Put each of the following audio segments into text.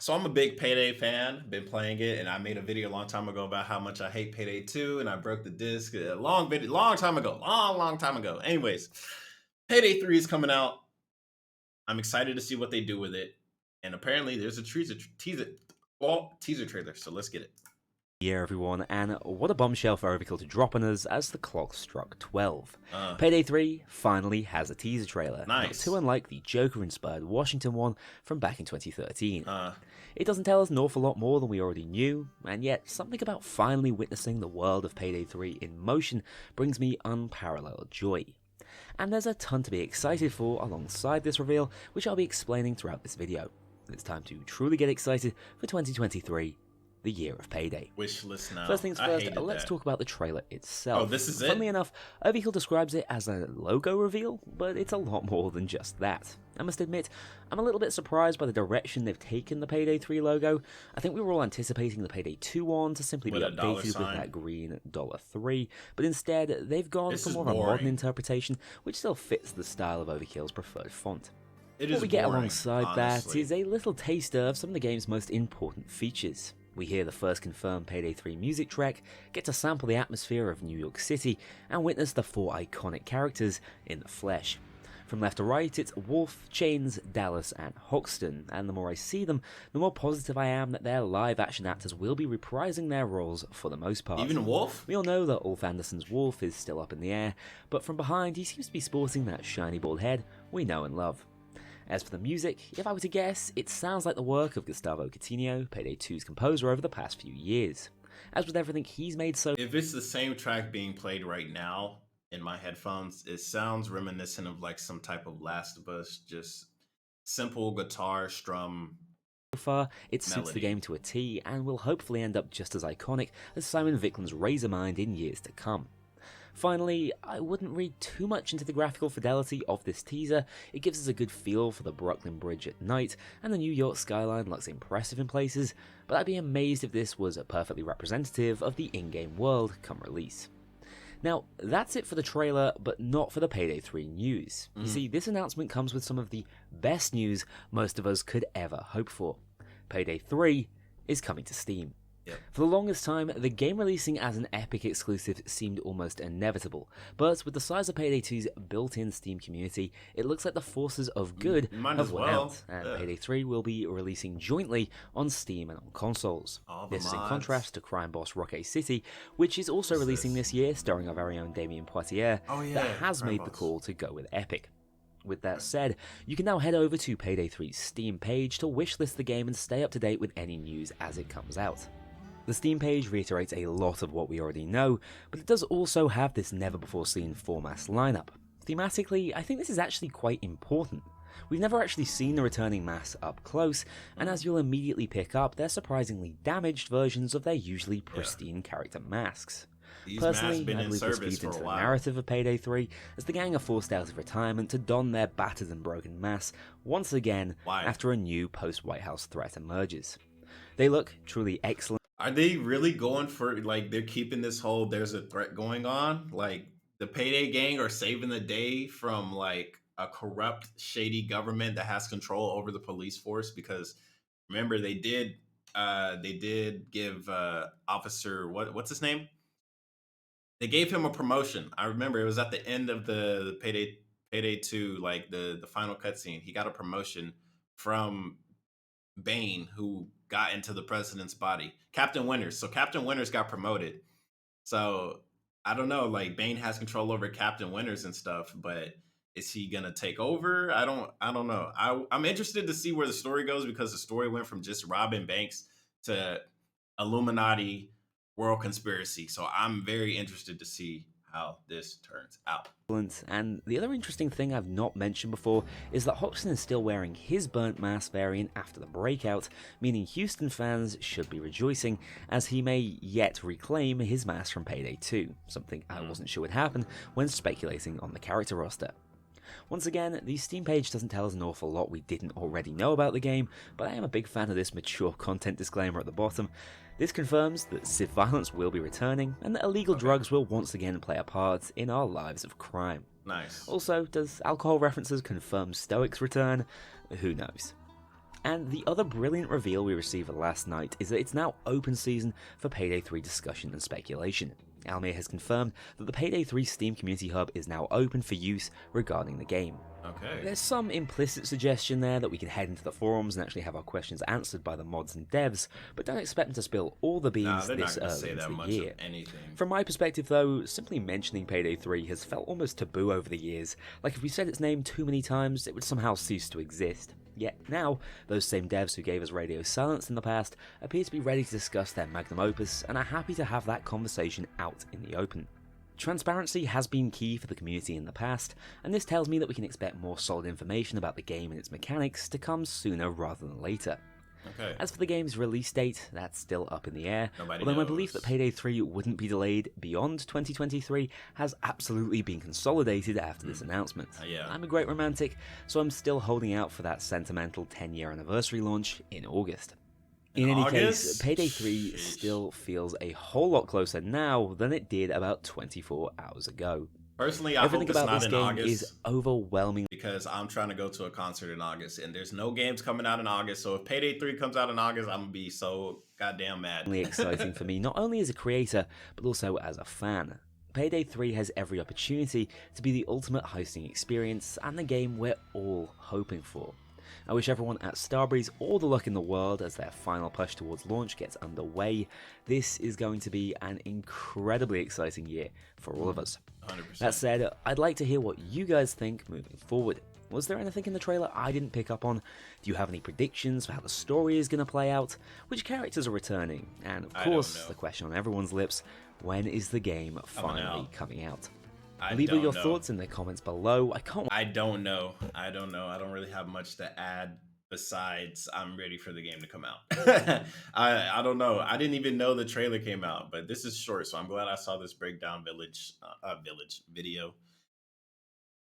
So I'm a big Payday fan. Been playing it, and I made a video a long time ago about how much I hate Payday 2, and I broke the disc a long video, long time ago, long time ago. Anyways, Payday 3 is coming out. I'm excited to see what they do with it, and apparently there's a teaser trailer. So let's get it. Year, everyone, and what a bombshell for Overkill to drop on us as the clock struck 12. Uh, Payday 3 finally has a teaser trailer, not Nice. too unlike the Joker-inspired Washington one from back in 2013. Uh, It doesn't tell us an awful lot more than we already knew, and yet something about finally witnessing the world of Payday 3 in motion brings me unparalleled joy. And there's a ton to be excited for alongside this reveal, which I'll be explaining throughout this video. It's time to truly get excited for 2023, the year of Payday. Wish list now. First things I first, hated let's that. talk about the trailer itself. Oh, this is it? Funnily enough, Overkill describes it as a logo reveal, but it's a lot more than just that. I must admit, I'm a little bit surprised by the direction they've taken the Payday 3 logo. I think we were all anticipating the Payday 2 one to simply be With a dollar updated with sign. that green $3, but instead they've gone This for is more of a modern boring. interpretation, which still fits the style of Overkill's preferred font. It What is we get boring, alongside that honestly. is a little taster of some of the game's most important features. We hear the first confirmed Payday 3 music track, get to sample the atmosphere of New York City, and witness the 4 iconic characters in the flesh. From left to right, it's Wolf, Chains, Dallas, and Hoxton, and the more I see them, the more positive I am that their live-action actors will be reprising their roles for the most part. Even Wolf? We all know that Ulf Anderson's Wolf is still up in the air, but from behind he seems to be sporting that shiny bald head we know and love. As for the music, if I were to guess, it sounds like the work of Gustavo Coutinho, Payday 2's composer over the past few years. As with everything he's made so If it's the same track being played right now in my headphones, it sounds reminiscent of like some type of Last of Us, just simple guitar strum. far, it suits Melody. the game to a T and will hopefully end up just as iconic as Simon Vicklin's Razormind in years to come. Finally, I wouldn't read too much into the graphical fidelity of this teaser. It gives us a good feel for the Brooklyn Bridge at night, and the New York skyline looks impressive in places, but I'd be amazed if this was perfectly representative of the in-game world come release. Now, that's it for the trailer, but not for the Payday 3 news. You see, this announcement comes with some of the best news most of us could ever hope for. Payday 3 is coming to Steam. Yep. For the longest time, the game releasing as an Epic exclusive seemed almost inevitable, but with the size of Payday 2's built-in Steam community, it looks like the forces of good Might have as won well. out, and Yeah. Payday 3 will be releasing jointly on Steam and on consoles. All the This is in mods. contrast to crime boss Rocket City, which is also What's releasing this? this year, starring our very own Damien Poitier, Oh, yeah, that has Crime made the Boss. call to go with Epic. With that said, you can now head over to Payday 3's Steam page to wishlist the game and stay up to date with any news as it comes out. The Steam page reiterates a lot of what we already know, but it does also have this never-before-seen 4-mass lineup. Thematically, I think this is actually quite important. We've never actually seen the returning mass up close, and as you'll immediately pick up, they're surprisingly damaged versions of their usually pristine character masks. These masks Personally, been I in believe this service feeds for into a the while. narrative of Payday 3, as the gang are forced out of retirement to don their battered and broken masks once again Why? after a new post-White House threat emerges. They look truly excellent. Are they really going for, like, they're keeping this whole there's a threat going on? Like, the Payday gang are saving the day from, like, a corrupt, shady government that has control over the police force? Because remember, they did give Officer, what's his name? They gave him a promotion. I remember it was at the end of the Payday 2, like the final cutscene. He got a promotion from Bane, who got into the president's body. Captain Winters. So Captain Winters got promoted. So I don't know. Like, Bane has control over Captain Winters and stuff, but is he gonna take over? I don't know. I'm interested to see where the story goes, because the story went from just robbing banks to Illuminati world conspiracy. So I'm very interested to see how this turns out. And the other interesting thing I've not mentioned before is that Hoxton is still wearing his burnt mask variant after the breakout, meaning Houston fans should be rejoicing, as he may yet reclaim his mask from Payday 2, something I wasn't sure would happen when speculating on the character roster. Once again, the Steam page doesn't tell us an awful lot we didn't already know about the game, but I am a big fan of this mature content disclaimer at the bottom. This confirms that civ violence will be returning, and that illegal drugs will once again play a part in our lives of crime. Nice. Also, does alcohol references confirm Stoic's return? Who knows? And the other brilliant reveal we received last night is that it's now open season for Payday 3 discussion and speculation. Almir has confirmed that the Payday 3 Steam Community Hub is now open for use regarding the game. Okay. There's some implicit suggestion there that we can head into the forums and actually have our questions answered by the mods and devs, but don't expect them to spill all the beans this early into the year. From my perspective though, simply mentioning Payday 3 has felt almost taboo over the years, like if we said its name too many times, it would somehow cease to exist. Yet now, those same devs who gave us radio silence in the past appear to be ready to discuss their magnum opus and are happy to have that conversation out in the open. Transparency has been key for the community in the past, and this tells me that we can expect more solid information about the game and its mechanics to come sooner rather than later. Okay. As for the game's release date, that's still up in the air, Nobody although knows. my belief that Payday 3 wouldn't be delayed beyond 2023 has absolutely been consolidated after this announcement. Yeah. I'm a great romantic, so I'm still holding out for that sentimental 10-year anniversary launch in August. In any case, Payday 3 still feels a whole lot closer now than it did about 24 hours ago. Personally, I Everything hope it's about not this in game August is overwhelming. because I'm trying to go to a concert in August, and there's no games coming out in August. So if Payday 3 comes out in August, I'm gonna be so goddamn mad. Exciting for me, not only as a creator, but also as a fan. Payday 3 has every opportunity to be the ultimate heisting experience and the game we're all hoping for. I wish everyone at Starbreeze all the luck in the world as their final push towards launch gets underway. This is going to be an incredibly exciting year for all of us. 100%. That said, I'd like to hear what you guys think moving forward. Was there anything in the trailer I didn't pick up on? Do you have any predictions for how the story is going to play out? Which characters are returning? And of course, the question on everyone's lips, when is the game finally coming out? Leave your thoughts in the comments below. I don't know. I don't really have much to add besides I'm ready for the game to come out. I don't know. I didn't even know the trailer came out, but this is short, so I'm glad I saw this breakdown village video.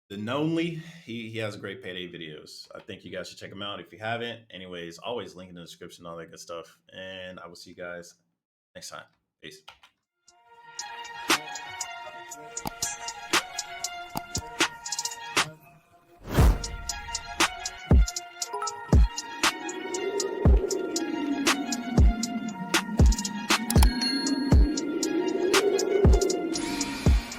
The Knownly, he has great Payday videos. I think you guys should check him out if you haven't. Anyways, always link in the description, all that good stuff. And I will see you guys next time. Peace.